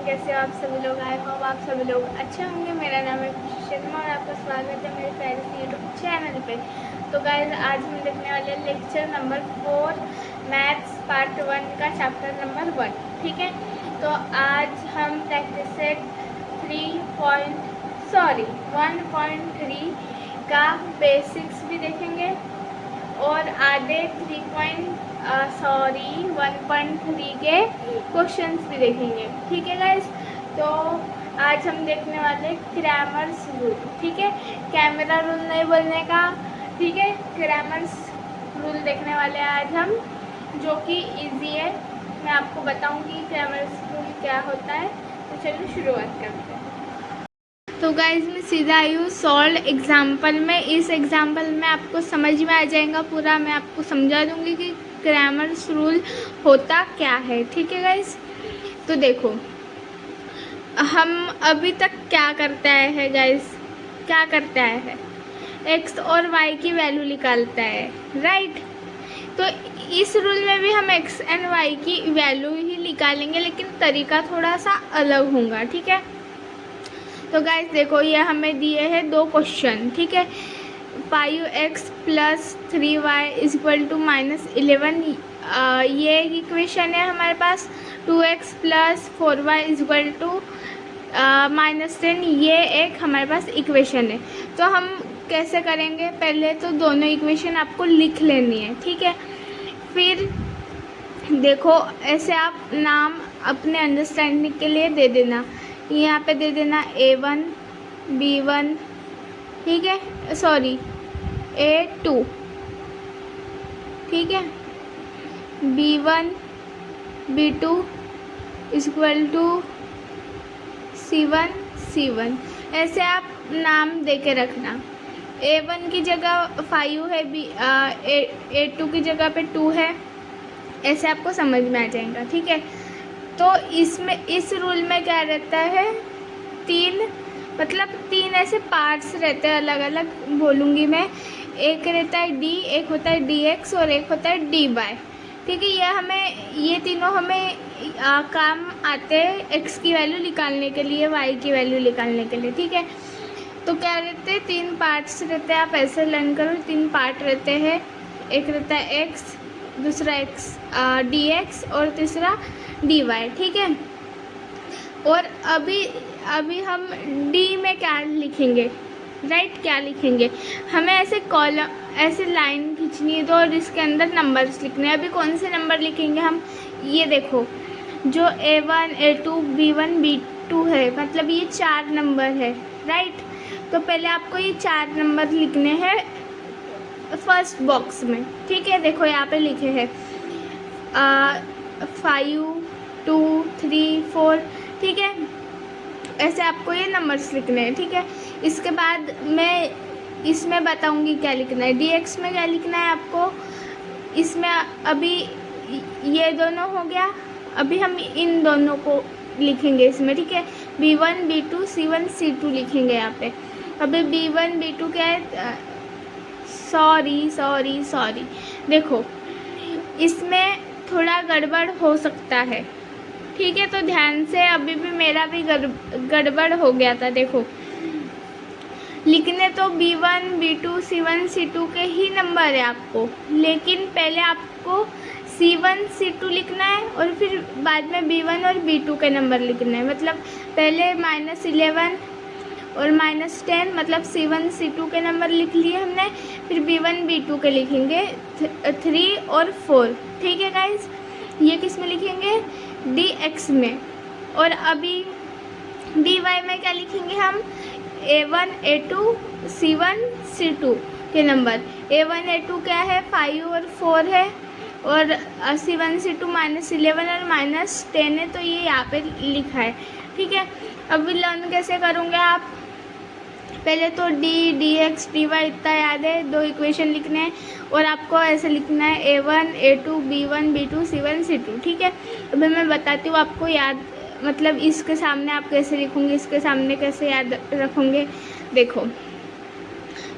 कैसे हो आप सभी लोग। आई होप आप सभी लोग अच्छे होंगे। मेरा नाम है खुशी शर्मा और आपका स्वागत है मेरे प्यारे से यूट्यूब चैनल पे। तो गाइस आज हम देखने वाले हैं लेक्चर नंबर 4 मैथ्स पार्ट 1 का चैप्टर नंबर 1। ठीक है, तो आज हम प्रैक्टिस सेट 1.3 का बेसिक्स भी देखेंगे और आधे 1.3 के क्वेश्चंस भी देखेंगे। ठीक है गाइस, तो आज हम देखने वाले क्रैमर्स रूल। ठीक है, कैमरा रूल नहीं बोलने का। ठीक है, क्रैमर्स रूल देखने वाले हैं आज हम, जो कि इजी है। मैं आपको बताऊंगी क्रैमर्स रूल क्या होता है। तो चलिए शुरुआत करते हैं। तो गाइज मैं सीधा आई हूँ सॉल्व एग्जाम्पल में। इस एग्जाम्पल में आपको समझ में आ जाएगा पूरा। मैं आपको समझा दूंगी कि क्रैमर्स रूल होता क्या है। ठीक है गाइज, तो देखो हम अभी तक क्या करते आए हैं गाइज, क्या करते आए हैं, एक्स और वाई की वैल्यू निकालता है, राइट। तो इस रूल में भी हम एक्स एंड वाई की वैल्यू ही निकालेंगे, लेकिन तरीका थोड़ा सा अलग होगा। ठीक है, तो गाइस देखो ये हमें दिए हैं दो क्वेश्चन। ठीक है, 5x + 3y = -11, ये इक्वेशन है हमारे पास। 2x + 4y = -10, ये एक हमारे पास इक्वेशन है। तो हम कैसे करेंगे, पहले तो दोनों इक्वेशन आपको लिख लेनी है। ठीक है, फिर देखो ऐसे आप नाम अपने अंडरस्टैंडिंग के लिए दे देना। यहाँ पे दे देना A1 B1, ठीक है, सॉरी A2, ठीक है, B1 B2 = C1 C1, ऐसे आप नाम दे के रखना। A1 की जगह 5 है, A2 की जगह पे 2 है, ऐसे आपको समझ में आ जाएगा। ठीक है, तो इसमें इस रूल में क्या रहता है, तीन ऐसे पार्ट्स रहते हैं, अलग अलग बोलूँगी मैं। एक रहता है डी, एक होता है dx और एक होता है dy। ठीक है, ये तीनों हमें काम आते हैं x की वैल्यू निकालने के लिए, y की वैल्यू निकालने के लिए। ठीक है, तो क्या रहते हैं, 3 पार्ट्स रहते हैं। आप ऐसे लर्न करो, 3 पार्ट रहते हैं। एक रहता है x, दूसरा dx और तीसरा dy। ठीक है, और अभी हम d में क्या लिखेंगे, राइट, क्या लिखेंगे, हमें ऐसे कॉलम, ऐसे लाइन खींचनी है, तो और इसके अंदर नंबर्स लिखने हैं। अभी कौन से नंबर लिखेंगे हम, ये देखो जो A1 A2 B1 B2 है, मतलब ये 4 नंबर है, राइट। तो पहले आपको ये 4 नंबर लिखने हैं फर्स्ट बॉक्स में। ठीक है, देखो यहाँ पे लिखे हैं 5 2 3 4। ठीक है, ऐसे आपको ये नंबर्स लिखने हैं। ठीक है, इसके बाद मैं इसमें बताऊंगी क्या लिखना है। dx में क्या लिखना है आपको, इसमें अभी ये दोनों हो गया, अभी हम इन दोनों को लिखेंगे इसमें। ठीक है, B1 B2 C1 C2 लिखेंगे यहाँ पे। अभी B1 B2 क्या है, सॉरी देखो इसमें थोड़ा गड़बड़ हो सकता है। ठीक है, तो ध्यान से, अभी भी मेरा भी गड़बड़ हो गया था। देखो लिखने तो B1 B2 C1 C2 के ही नंबर है आपको, लेकिन पहले आपको C1 C2 लिखना है और फिर बाद में B1 और B2 के नंबर लिखना है। मतलब पहले -11 और -10, मतलब C1 C2 के नंबर लिख लिए हमने, फिर B1 B2 के लिखेंगे 3 और 4। ठीक है गाइज, ये किस में लिखेंगे, dx में। और अभी dy में क्या लिखेंगे हम, A1 A2 C1 C2 के नंबर। A1 A2 क्या है, 5 और 4 है, और C1 C2 -11 और -10 है, तो ये यहाँ पे लिखा है। ठीक है, अभी लर्न कैसे करोगे आप, पहले तो dx dy इतना याद है, 2 इक्वेशन लिखने हैं और आपको ऐसे लिखना है A1 A2 B1 B2 C1 C2। ठीक है, अभी मैं बताती हूँ आपको याद, मतलब इसके सामने आप कैसे लिखोगे, इसके सामने कैसे याद रखोगे। देखो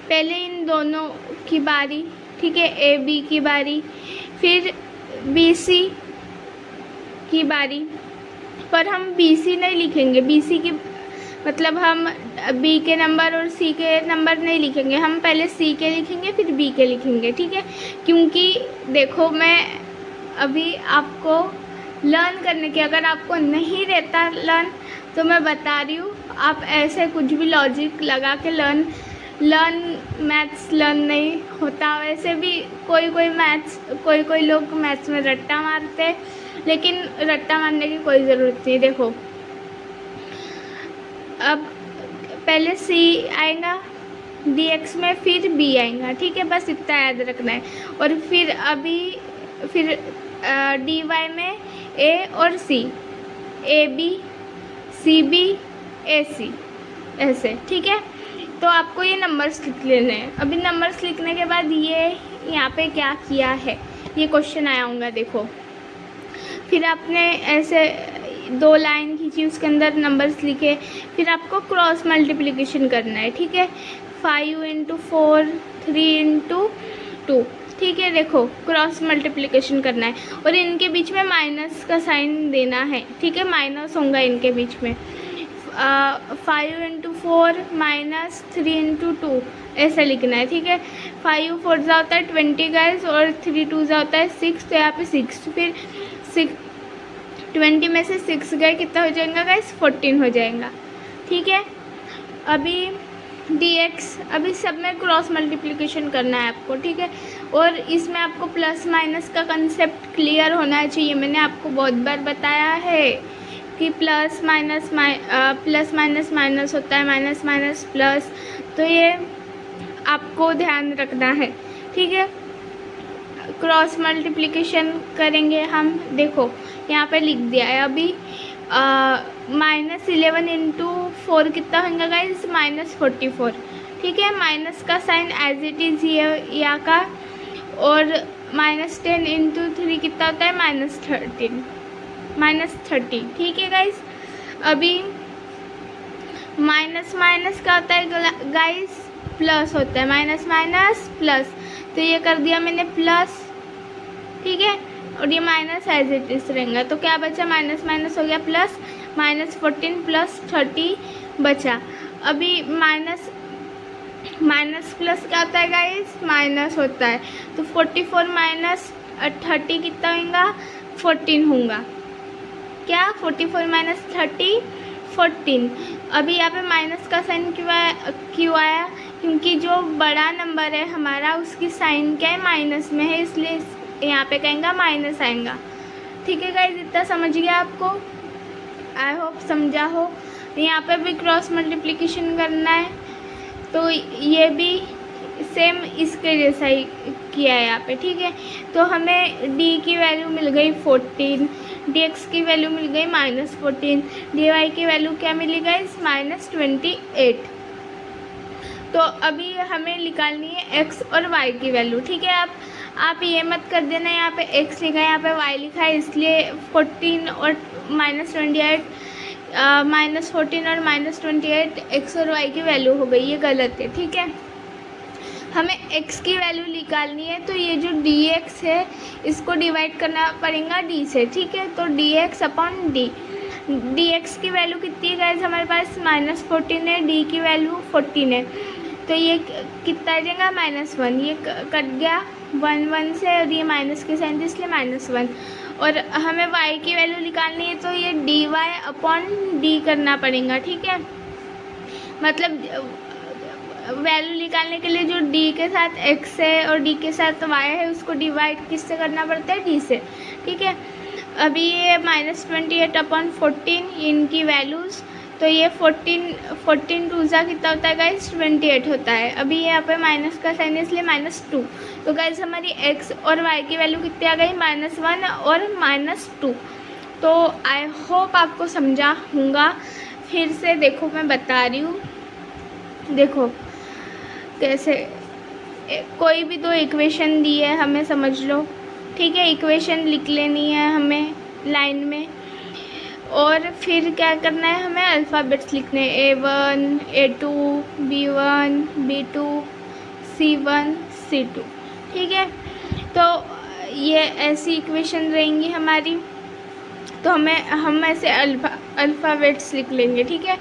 पहले इन दोनों की बारी, ठीक है, ए बी की बारी, फिर बी सी की बारी, पर हम बी सी नहीं लिखेंगे, बी सी की मतलब हम बी के नंबर और सी के नंबर नहीं लिखेंगे, हम पहले सी के लिखेंगे फिर बी के लिखेंगे, ठीक है। क्योंकि देखो मैं अभी आपको लर्न करने की, अगर आपको नहीं रहता लर्न तो मैं बता रही हूँ, आप ऐसे कुछ भी लॉजिक लगा के मैथ्स लर्न नहीं होता। वैसे भी कोई लोग मैथ्स में रट्टा मारते हैं, लेकिन रट्टा मारने की कोई ज़रूरत नहीं। देखो अब पहले सी आएगा dx में, फिर b आएगा, ठीक है, बस इतना याद रखना है। और फिर dy में a और c, ab cb ac, ऐसे, ठीक है। तो आपको ये नंबर्स लिख लेने हैं। अभी नंबर्स लिखने के बाद ये यहाँ पे क्या किया है, ये क्वेश्चन आया होगा, देखो। फिर आपने ऐसे 2 लाइन खींची, उसके अंदर नंबर्स लिखे, फिर आपको क्रॉस मल्टीप्लिकेशन करना है, ठीक है। 5 × 4, 3 × 2, ठीक है। देखो क्रॉस मल्टीप्लिकेशन करना है और इनके बीच में माइनस का साइन देना है, ठीक है, माइनस होगा इनके बीच में। 5 × 4 माइनस 3 × 2 ऐसा लिखना है, ठीक है। 5 4 जा होता है 20 गाइस, और 3 2 जा होता है 6, तो यहाँ पे 6, फिर 20 में से 6 गए, कितना हो जाएगा गाइस, 14 हो जाएगा, ठीक है। अभी dx, अभी सब में क्रॉस मल्टीप्लिकेशन करना है आपको, ठीक है। और इसमें आपको प्लस माइनस का कंसेप्ट क्लियर होना चाहिए। मैंने आपको बहुत बार बताया है कि प्लस माइनस माइनस होता है, माइनस माइनस प्लस, तो ये आपको ध्यान रखना है, ठीक है। क्रॉस मल्टीप्लिकेशन करेंगे हम, देखो यहाँ पे लिख दिया है। अभी -11 × 4 कितना होगा गाइस, -44, ठीक है। माइनस का साइन एज इट इज़ ये यहाँ का, और -10 × 3 कितना होता है, -30, ठीक है गाइस। अभी माइनस माइनस का होता है गाइस, प्लस होता है, माइनस माइनस प्लस, तो ये कर दिया मैंने प्लस, ठीक है। और ये माइनस एज इट इज रहेगा, तो क्या बचा, माइनस माइनस हो गया प्लस, -14 + 30 बचा। अभी माइनस प्लस क्या होता है गाइस, माइनस होता है, तो 44 - 30 कितना होगा, 14 होगा, क्या 44 - 30 14। अभी यहाँ पे माइनस का साइन क्यों आया, क्योंकि जो बड़ा नंबर है हमारा उसकी साइन क्या है, माइनस में है, इसलिए यहाँ पे कहेंगे माइनस आएगा, ठीक है गाइस। इतना समझ गया आपको, आई होप समझा हो। यहाँ पे भी क्रॉस मल्टीप्लिकेशन करना है, तो ये भी सेम इसके जैसा ही किया है यहाँ पे, ठीक है। तो हमें d की वैल्यू मिल गई 14, dx की वैल्यू मिल गई -14, dy की वैल्यू क्या मिली गाइस, -28। तो अभी हमें निकालनी है x और y की वैल्यू, ठीक है। आप ये मत कर देना यहाँ पे x लिखा है, यहाँ पे y लिखा है, इसलिए 14 और -28 -14 और -28 x और y की वैल्यू हो गई, ये गलत है, ठीक है। हमें x की वैल्यू निकालनी है, तो ये जो dx है इसको डिवाइड करना पड़ेगा d से, ठीक है। तो dx/d, dx की वैल्यू कितनी है गाइस, हमारे पास -14 है, d की वैल्यू 14 है, तो ये कितना आ जाएगा, -1, ये कट गया 1 से, और ये माइनस के साइन इसलिए -1। और हमें y की वैल्यू निकालनी है, तो ये dy/d करना पड़ेगा, ठीक है। मतलब वैल्यू निकालने के लिए जो d के साथ x है और d के साथ y है उसको डिवाइड किससे करना पड़ता है, d से, ठीक है। अभी ये -28/14 इनकी वैल्यूज़, तो ये 14 2 जा कितना होता है गाइस, 28 होता है। अभी यहाँ पे माइनस का साइन है इसलिए -2, तो गाइस हमारी x और y की वैल्यू कितनी आ गई, -1 और -2। तो आई होप आपको समझा होगा। फिर से देखो मैं बता रही हूँ, देखो कैसे कोई भी 2 इक्वेशन दी है हमें, समझ लो, ठीक है। इक्वेशन लिख लेनी है हमें लाइन में, और फिर क्या करना है, हमें अल्फ़ाबेट्स लिखने हैं, A1 A2 B1 B2 C1 C2, ठीक है। तो ये ऐसी इक्वेशन रहेंगी हमारी। तो हम ऐसे अल्फ़ाबेट्स लिख लेंगे, ठीक है।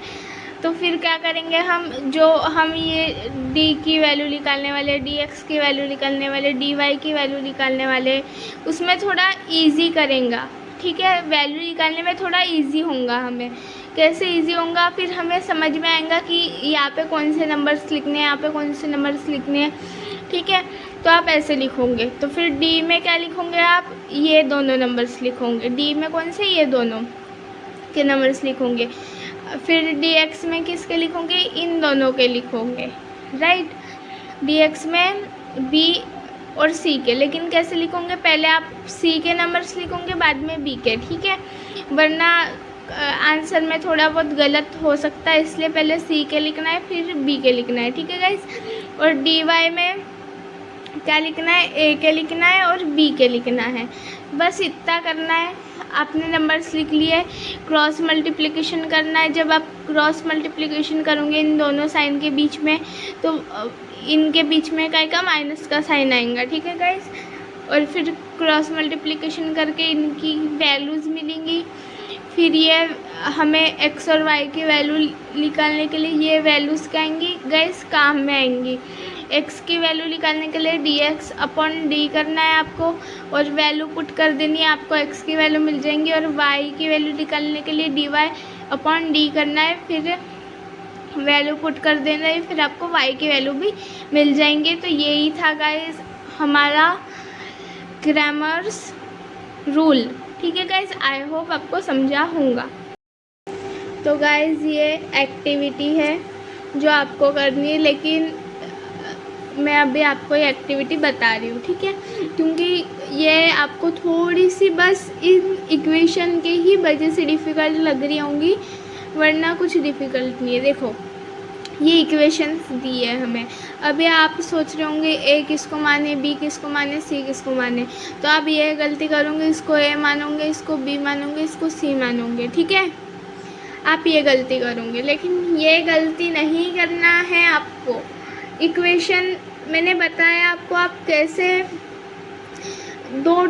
तो फिर क्या करेंगे, हम ये डी की वैल्यू निकालने वाले, डी एक्स की वैल्यू निकालने वाले, डी वाई की वैल्यू निकालने वाले, उसमें थोड़ा इजी करेंगे, ठीक है। वैल्यू निकालने में थोड़ा इजी होगा हमें। कैसे इजी होगा, फिर हमें समझ में आएगा कि यहाँ पे कौन से नंबर्स लिखने हैं, यहाँ पे कौन से नंबर्स लिखने हैं, ठीक है। तो आप ऐसे लिखोगे। तो फिर डी में क्या लिखोगे आप, ये दोनों नंबर्स लिखोगे। डी में कौन से, ये दोनों के नंबर्स लिखोगे। फिर डी एक्स में किसके लिखोगे, इन दोनों के लिखोगे, राइट। डी एक्स में बी और सी के, लेकिन कैसे लिखोगे, पहले आप सी के नंबर्स लिखोगे, बाद में बी के, ठीक है। वरना आंसर में थोड़ा बहुत गलत हो सकता है, इसलिए पहले सी के लिखना है, फिर बी के लिखना है, ठीक है गाइस। और डी वाई में क्या लिखना है, ए के लिखना है और बी के लिखना है। बस इतना करना है। आपने नंबर्स लिख लिए। क्रॉस मल्टीप्लिकेशन करना है। जब आप क्रॉस मल्टीप्लिकेशन करोगे इन दोनों साइन के बीच में, तो इनके बीच में क्या का माइनस का साइन आएगा, ठीक है गाइस। और फिर क्रॉस मल्टीप्लिकेशन करके इनकी वैल्यूज़ मिलेंगी। फिर ये हमें एक्स और वाई की वैल्यू निकालने के लिए ये वैल्यूज़ क्या आएंगी गाइस, काम में आएंगी। एक्स की वैल्यू निकालने के लिए डी एक्स अपॉन डी करना है आपको, और वैल्यू पुट कर देनी है, आपको एक्स की वैल्यू मिल जाएंगी। और वाई की वैल्यू निकालने के लिए डी वाई अपॉन डी करना है, फिर वैल्यू पुट कर देना है, फिर आपको वाई की वैल्यू भी मिल जाएंगे। तो यही था गाइस हमारा ग्रामर्स रूल, ठीक है गाइस। आई होप आपको समझा होगा। तो गाइस ये एक्टिविटी है जो आपको करनी है, लेकिन मैं अभी आपको ये एक्टिविटी बता रही हूँ, ठीक है, क्योंकि ये आपको थोड़ी सी बस इन इक्वेशन के ही वजह से डिफ़िकल्ट लग रही होंगी, वरना कुछ डिफ़िकल्ट नहीं है। देखो ये इक्वेशंस दी है हमें। अभी आप सोच रहे होंगे ए किसको माने, बी किसको माने, सी किसको माने, तो आप ये गलती करोगे, इसको ए मानोगे, इसको बी मानोगे, इसको सी मानोगे, ठीक है। आप ये गलती करोगे, लेकिन ये गलती नहीं करना है आपको। इक्वेशन मैंने बताया आपको आप कैसे दो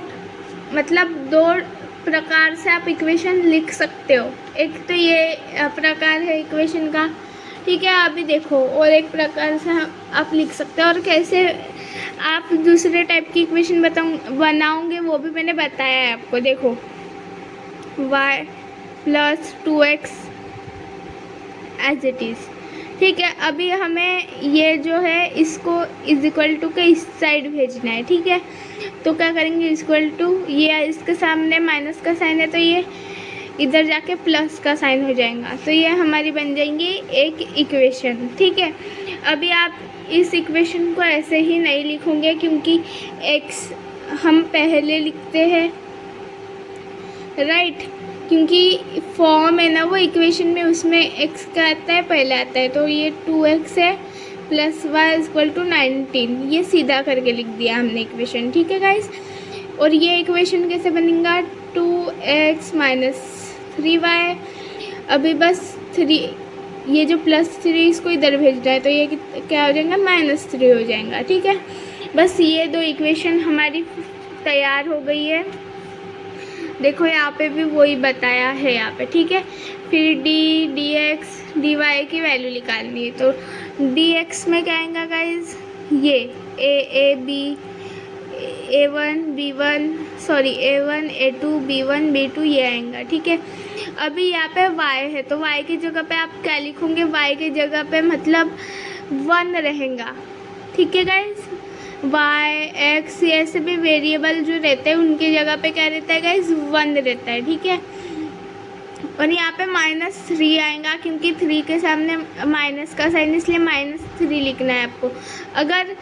प्रकार से आप इक्वेशन लिख सकते हो। एक तो ये प्रकार है इक्वेशन का, ठीक है। अभी देखो और एक प्रकार से आप लिख सकते हो, और कैसे आप दूसरे टाइप की इक्वेशन बनाओगे वो भी मैंने बताया है आपको। देखो y + 2x as it is, ठीक है। अभी हमें ये जो है इसको = के इस साइड भेजना है, ठीक है। तो क्या करेंगे, = ये इसके सामने माइनस का साइन है, तो ये इधर जाके प्लस का साइन हो जाएगा, तो ये हमारी बन जाएंगी एक इक्वेशन, ठीक है। अभी आप इस इक्वेशन को ऐसे ही नहीं लिखोगे, क्योंकि x हम पहले लिखते हैं, राइट, क्योंकि फॉर्म है ना वो इक्वेशन में, उसमें x का आता है पहले आता है। तो ये 2x है + y = 19, ये सीधा करके लिख दिया हमने इक्वेशन, ठीक है गाइस। और ये इक्वेशन कैसे बनेगा, 2x - 3y। अभी बस 3, ये जो +3 इसको इधर भेजना है, तो ये क्या हो जाएगा, -3 हो जाएगा, ठीक है। बस ये दो इक्वेशन हमारी तैयार हो गई है। देखो यहाँ पे भी वही बताया है यहाँ पे, ठीक है। फिर dx dy की वैल्यू निकालनी है, तो dx में क्या आएगा गाइज, ये a1 a2 b1 b2 ये आएगा, ठीक है। अभी यहाँ पे y है, तो y की जगह पे आप क्या लिखोगे, y की जगह पे मतलब 1 रहेगा, ठीक है गाइज। y x ऐसे भी वेरिएबल जो रहते हैं उनकी जगह पे क्या रहता है गाइज, 1 रहता है, ठीक है। और यहाँ पे -3 आएगा, क्योंकि 3 के सामने माइनस का साइन, इसलिए -3 लिखना है आपको। अगर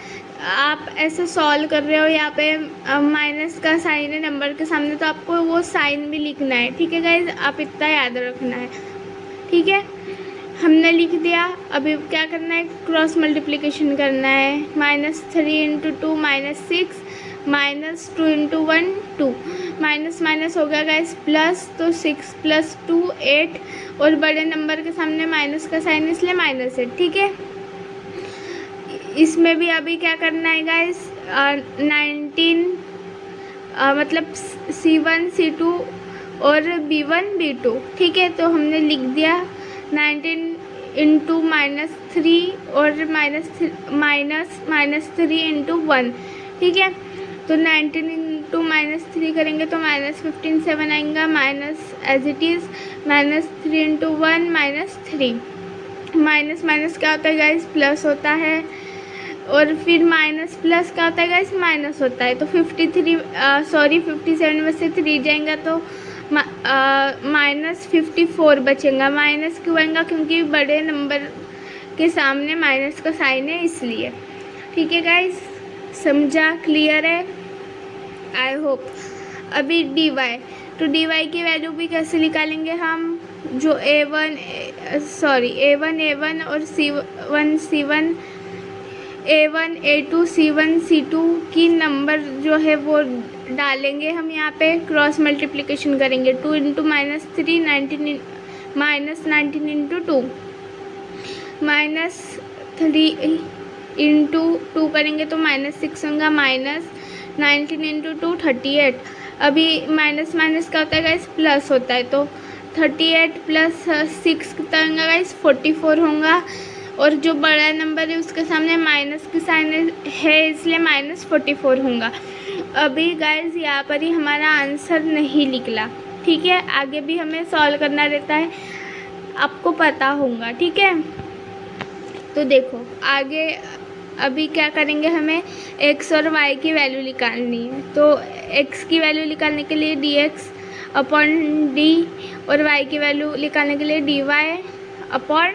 आप ऐसे सॉल्व कर रहे हो, यहाँ पे माइनस का साइन है नंबर के सामने, तो आपको वो साइन भी लिखना है, ठीक है गाइज। आप इतना याद रखना है, ठीक है। हमने लिख दिया। अभी क्या करना है, क्रॉस मल्टीप्लिकेशन करना है। -3 × 2 -6, -2 × 1 2, माइनस माइनस हो गया गाइस प्लस, तो 6 + 2 8, और बड़े नंबर के सामने माइनस का साइन इसलिए माइनस है, ठीक है। इसमें भी अभी क्या करना है गाइस, 19 मतलब C1 C2 और B1 B2, ठीक है। तो हमने लिख दिया 19 इंटू -3 और -3 इंटू 1, ठीक है। तो 19 इंटू -3 करेंगे तो -15 7 आएगा, minus as it is -3 into 1 -3, minus minus क्या होता है गाइस, प्लस होता है। और फिर माइनस प्लस क्या होता है गाइस, माइनस होता है। तो 57 में से 3 जाएगा तो -54 बचेगा। माइनस क्यों आएगा, क्योंकि बड़े नंबर के सामने माइनस का साइन है, इसलिए। ठीक है गाइस, समझा, क्लियर है, आई होप। अभी dy, तो dy की वैल्यू भी कैसे निकालेंगे हम, जो a1 और c1 a1 a2 c1 c2 की नंबर जो है वो डालेंगे हम यहाँ पे, क्रॉस मल्टीप्लिकेशन करेंगे। 2 इंटू -3 19 -19 इंटू 2, -3 इंटू 2 करेंगे तो -6 होगा, -19 इंटू 2 38। अभी माइनस माइनस क्या होता है गाइस, प्लस होता है। तो 38 प्लस 6 कितना होगा गाइस, 44 होगा। और जो बड़ा नंबर है उसके सामने माइनस की साइन है, इसलिए -44 होगा। अभी गाइस यहाँ पर ही हमारा आंसर नहीं निकला, ठीक है। आगे भी हमें सॉल्व करना रहता है, आपको पता होगा, ठीक है। तो देखो आगे अभी क्या करेंगे, हमें x और y की वैल्यू निकालनी है। तो x की वैल्यू निकालने के लिए dx अपॉन d और y की वैल्यू निकालने के लिए dy अपॉन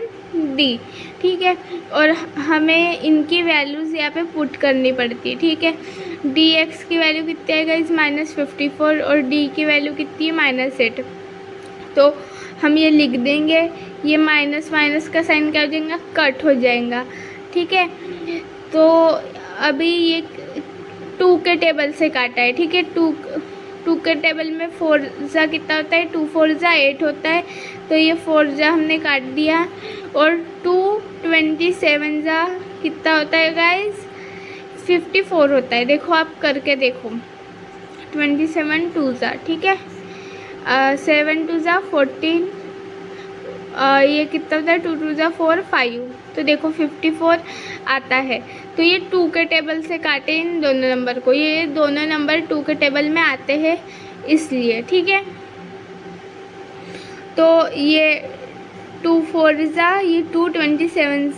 d, ठीक है। और हमें इनकी वैल्यूज़ यहाँ पे पुट करनी पड़ती है, ठीक है। dx की वैल्यू कितनी है गाइस, -54, और d की वैल्यू कितनी है, -8। तो हम ये लिख देंगे, ये माइनस माइनस का साइन क्या हो जाएगा, कट हो जाएगा, ठीक है। तो अभी ये 2 के टेबल से काटा है, ठीक है। 2 के टेबल में 4 जा कितना होता है, 2 4 जा 8 होता है। तो ये 4 जा हमने काट दिया। और 2 27 जा कितना होता है गाइस, 54 होता है। देखो आप करके देखो, 27 2 जा, ठीक है, 7 2 जा 14, ये कितना होता है, 2 2 जा 4 5। तो देखो 54 आता है। तो ये 2 के टेबल से काटे इन दोनों नंबर को, ये दोनों नंबर 2 के टेबल में आते हैं इसलिए, ठीक है। तो ये 2 4 जा, ये 227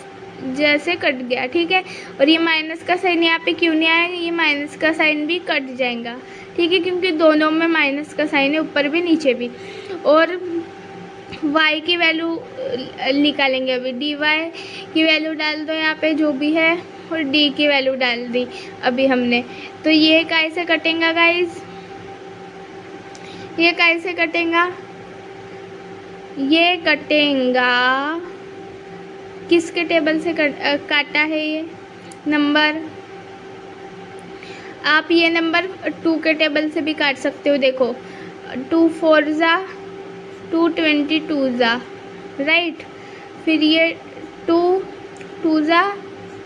जैसे कट गया, ठीक है। और ये माइनस का साइन यहाँ पे क्यों नहीं आएगा, ये माइनस का साइन भी कट जाएगा, ठीक है, क्योंकि दोनों में माइनस का साइन है, ऊपर भी नीचे भी। और y की वैल्यू निकालेंगे, अभी dy की वैल्यू डाल दो यहाँ पे जो भी है, और d की वैल्यू डाल दी अभी हमने। तो ये कैसे कटेगा गाइस, ये कैसे कटेगा, ये कटेगा किसके टेबल से काटा है ये नंबर, आप ये नंबर 2 के टेबल से भी काट सकते हो। देखो 2 4 जा 222 जा, राइट। फिर ये 2 2 जा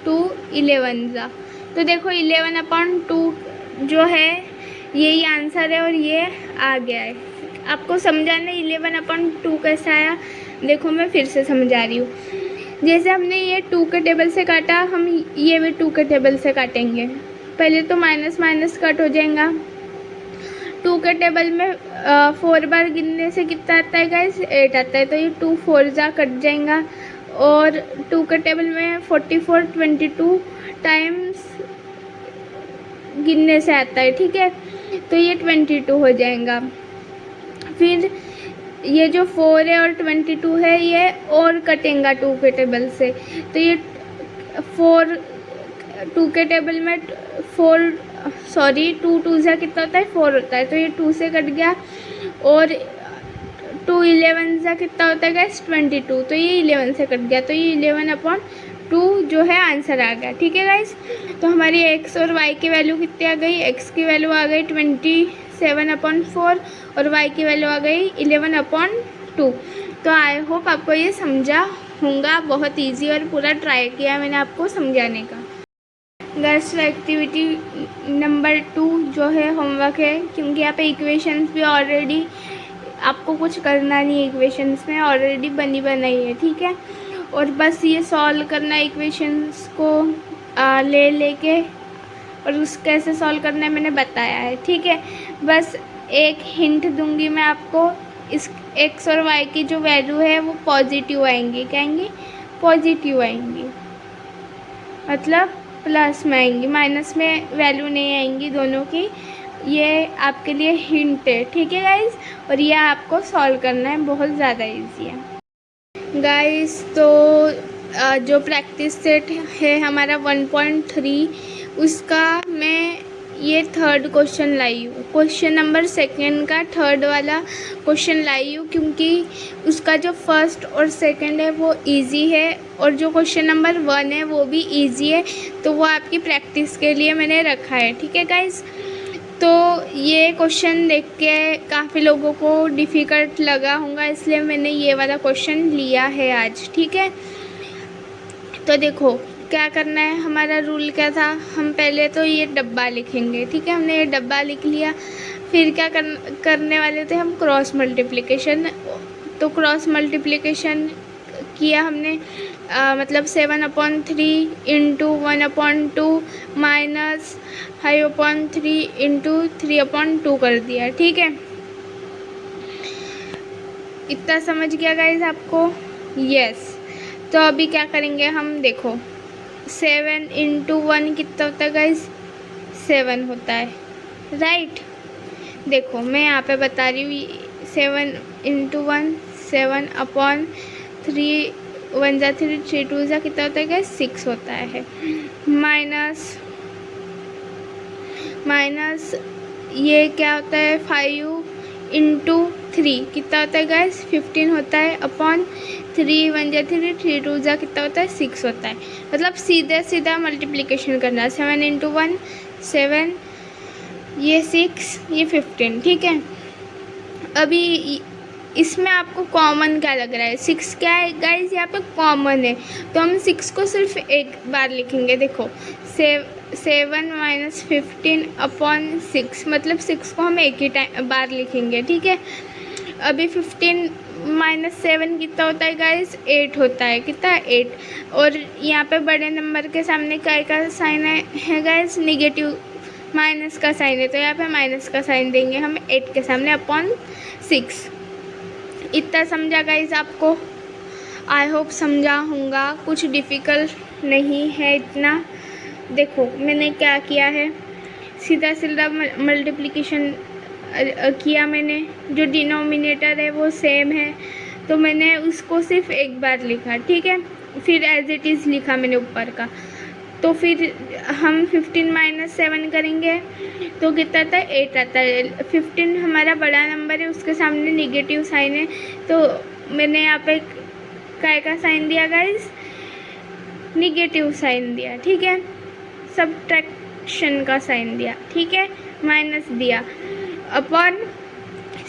2 11 जा। तो देखो 11/2 जो है यही आंसर है, और ये आ गया है। आपको समझाना 11/2 कैसा आया, देखो मैं फिर से समझा रही हूँ। जैसे हमने ये 2 के टेबल से काटा, हम ये भी 2 के टेबल से काटेंगे। पहले तो माइनस माइनस कट हो जाएगा। 2 के टेबल में 4 बार गिनने से कितना आता है गाइस, 8 आता है। तो ये 2 4 जा कट जाएगा। और 2 के टेबल में 44 22 टाइम्स गिनने से आता है, ठीक है। तो ये 22 हो जाएगा। फिर ये जो 4 है और 22 है ये और कटेगा 2 के टेबल से। तो ये 2 के टेबल में 2 2 जा कितना होता है, 4 होता है। तो ये 2 से कट गया। और 2 11 जा कितना होता है गाइस, 22। तो ये 11 से कट गया। तो ये 11/2 जो है आंसर आ गया, ठीक है गाइस। तो हमारी x और y की वैल्यू कितनी आ गई, x की वैल्यू आ गई 27/4 और y की वैल्यू आ गई 11/2। तो आई होप आपको ये समझा होगा, बहुत इजी और पूरा ट्राई किया मैंने आपको समझाने का। गर्ल्स एक्टिविटी नंबर 2 जो है होमवर्क है, क्योंकि यहाँ पे इक्वेशंस भी ऑलरेडी आपको कुछ करना नहीं है, इक्वेशंस में ऑलरेडी बनी बनाई है, ठीक है। और बस ये सॉल्व करना है इक्वेशंस को ले लेके, और उस कैसे सॉल्व करना है मैंने बताया है, ठीक है। बस एक हिंट दूंगी मैं आपको, इस एक्स और वाई की जो वैल्यू है वो पॉजिटिव आएंगी, क्या आएंगी, पॉजिटिव आएंगी, मतलब प्लस में आएंगी, माइनस में वैल्यू नहीं आएंगी दोनों की। ये आपके लिए हिंट है, ठीक है गाइस, और ये आपको सॉल्व करना है, बहुत ज़्यादा इजी है गाइस। तो जो प्रैक्टिस सेट है हमारा 1.3, उसका मैं ये थर्ड क्वेश्चन लाई हूँ, क्वेश्चन नंबर सेकंड का थर्ड वाला क्वेश्चन लाई हूँ, क्योंकि उसका जो फर्स्ट और सेकंड है वो इजी है, और जो क्वेश्चन नंबर 1 है वो भी इजी है, तो वो आपकी प्रैक्टिस के लिए मैंने रखा है, ठीक है गाइस। तो ये क्वेश्चन देख के काफ़ी लोगों को डिफ़िकल्ट लगा होगा, इसलिए मैंने ये वाला क्वेश्चन लिया है आज, ठीक है। तो देखो क्या करना है, हमारा रूल क्या था, हम पहले तो ये डब्बा लिखेंगे, ठीक है। हमने ये डब्बा लिख लिया, फिर क्या करने वाले थे हम, क्रॉस मल्टीप्लिकेशन। तो क्रॉस मल्टीप्लिकेशन किया हमने, मतलब 7/3 इंटू 1/2 माइनस 5/3 इंटू 3/2 कर दिया, ठीक है। इतना समझ गया गाइज आपको, यस। तो अभी क्या करेंगे हम, देखो 7 इंटू 1 कितना होता है गाइज, 7 होता है, राइट। देखो मैं यहाँ पे बता रही हूँ, 7 इंटू 1 7/3, 1 जा 3, 3 2 जा कितना होता है गाइज, 6 होता है, माइनस ये क्या होता है, 5 इंटू 3 कितना होता है गाइज, 15 होता है, अपॉन 3, 1 जा 3, 3 2 जा कितना होता है, 6 होता है। मतलब सीधा सीधा मल्टीप्लिकेशन करना, 7 इंटू 1 7, ये 6, ये 15, ठीक है। अभी इसमें आपको कॉमन क्या लग रहा है, 6 क्या है गाइज, यहाँ पे कॉमन है, तो हम 6 को सिर्फ एक बार लिखेंगे। देखो 7 माइनस 15 अपॉन 6, मतलब 6 को हम एक ही बार लिखेंगे, ठीक है। अभी 15 माइनस 7 कितना होता है गाइज, 8 होता है, कितना 8। और यहाँ पे बड़े नंबर के सामने क्या का साइन है गाइज, निगेटिव, माइनस का साइन है, तो यहाँ पे माइनस का साइन देंगे हम 8 के सामने, अपॉन 6। इतना समझा गाइज आपको, आई होप समझा होगा, कुछ डिफ़िकल्ट नहीं है इतना। देखो मैंने क्या किया है, सीधा सीधा मल्टीप्लिकेशन किया मैंने, जो डिनोमिनेटर है वो सेम है, तो मैंने उसको सिर्फ एक बार लिखा, ठीक है। फिर एज इट इज़ लिखा मैंने ऊपर का। तो फिर हम 15 माइनस 7 करेंगे तो कितना आता है, 8 आता है। 15 हमारा बड़ा नंबर है, उसके सामने निगेटिव साइन है, तो मैंने यहाँ पे काय का साइन दिया गाइस, निगेटिव साइन दिया, ठीक है। सब्ट्रैक्शन का साइन दिया, ठीक है, माइनस दिया, अपॉन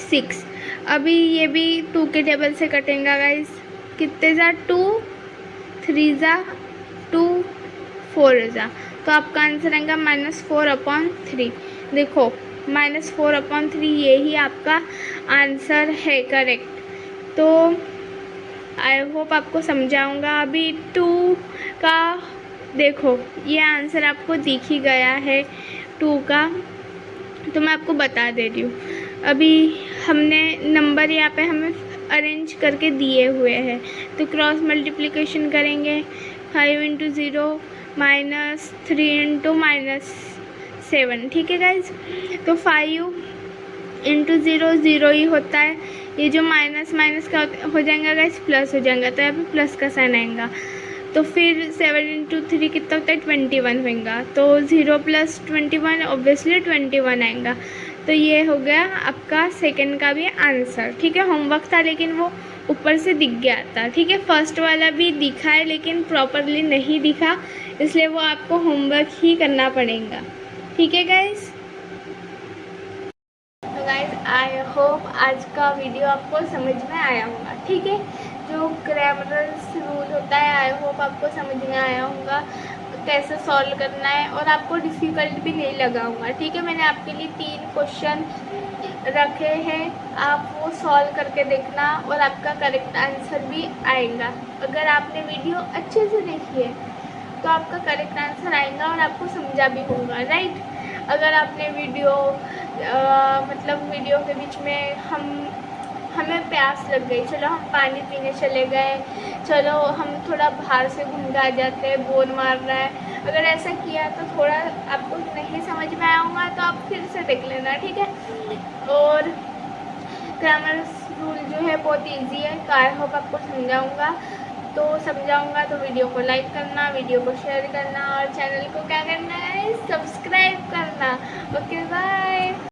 6। अभी ये भी 2 के टेबल से कटेगा गाइस, कितने जा 2, 3 जा 2, 4 जा, तो आपका आंसर आएगा -4/3। देखो -4/3 यही आपका आंसर है, करेक्ट। तो आई होप आपको समझाऊंगा। अभी 2 का देखो, ये आंसर आपको दिख ही गया है 2 का, तो मैं आपको बता दे रही हूँ। अभी हमने नंबर यहाँ पे हमें अरेंज करके दिए हुए हैं, तो क्रॉस मल्टीप्लिकेशन करेंगे, 5 इंटू 0 -3 इंटू -7, ठीक है गाइज। तो 5 इंटू 0 0 ही होता है, ये जो माइनस माइनस का हो जाएगा गाइज, प्लस हो जाएगा, तो यहाँ पे प्लस का साइन आएगा। तो फिर 7 इंटू 3 कितना होता है, 21 होगा, तो 0 + 21 ऑब्वियसली 21 आएगा। तो ये हो गया आपका सेकंड का भी आंसर, ठीक है। होमवर्क था लेकिन वो ऊपर से दिख गया था, ठीक है। फर्स्ट वाला भी दिखा है लेकिन प्रॉपरली नहीं दिखा, इसलिए वो आपको होमवर्क ही करना पड़ेगा, ठीक है गाइज। तो गाइज आई होप आज का वीडियो आपको समझ में आया होगा, ठीक है। जो ग्रामर्स रूल होता है, आई होप आपको समझ में आया होगा कैसे सॉल्व करना है, और आपको डिफ़िकल्ट भी नहीं लगा होगा, ठीक है। मैंने आपके लिए 3 क्वेश्चन रखे हैं आप वो सॉल्व करके देखना और आपका करेक्ट आंसर भी आएगा। अगर आपने वीडियो अच्छे से देखी है तो आपका करेक्ट आंसर आएगा और आपको समझा भी होगा, राइट। अगर आपने वीडियो मतलब वीडियो के बीच में हमें प्यास लग गई, चलो हम पानी पीने चले गए, चलो हम थोड़ा बाहर से घूम के आ जाते हैं, बोर मार रहा है, अगर ऐसा किया तो थोड़ा आपको नहीं समझ में आया होगा तो आप फिर से देख लेना, ठीक है। और ग्रामर रूल जो है बहुत इजी है, आई होप आपको समझाऊंगा तो वीडियो को लाइक करना, वीडियो को शेयर करना और चैनल को क्या करना है, सब्सक्राइब करना। Okay bye.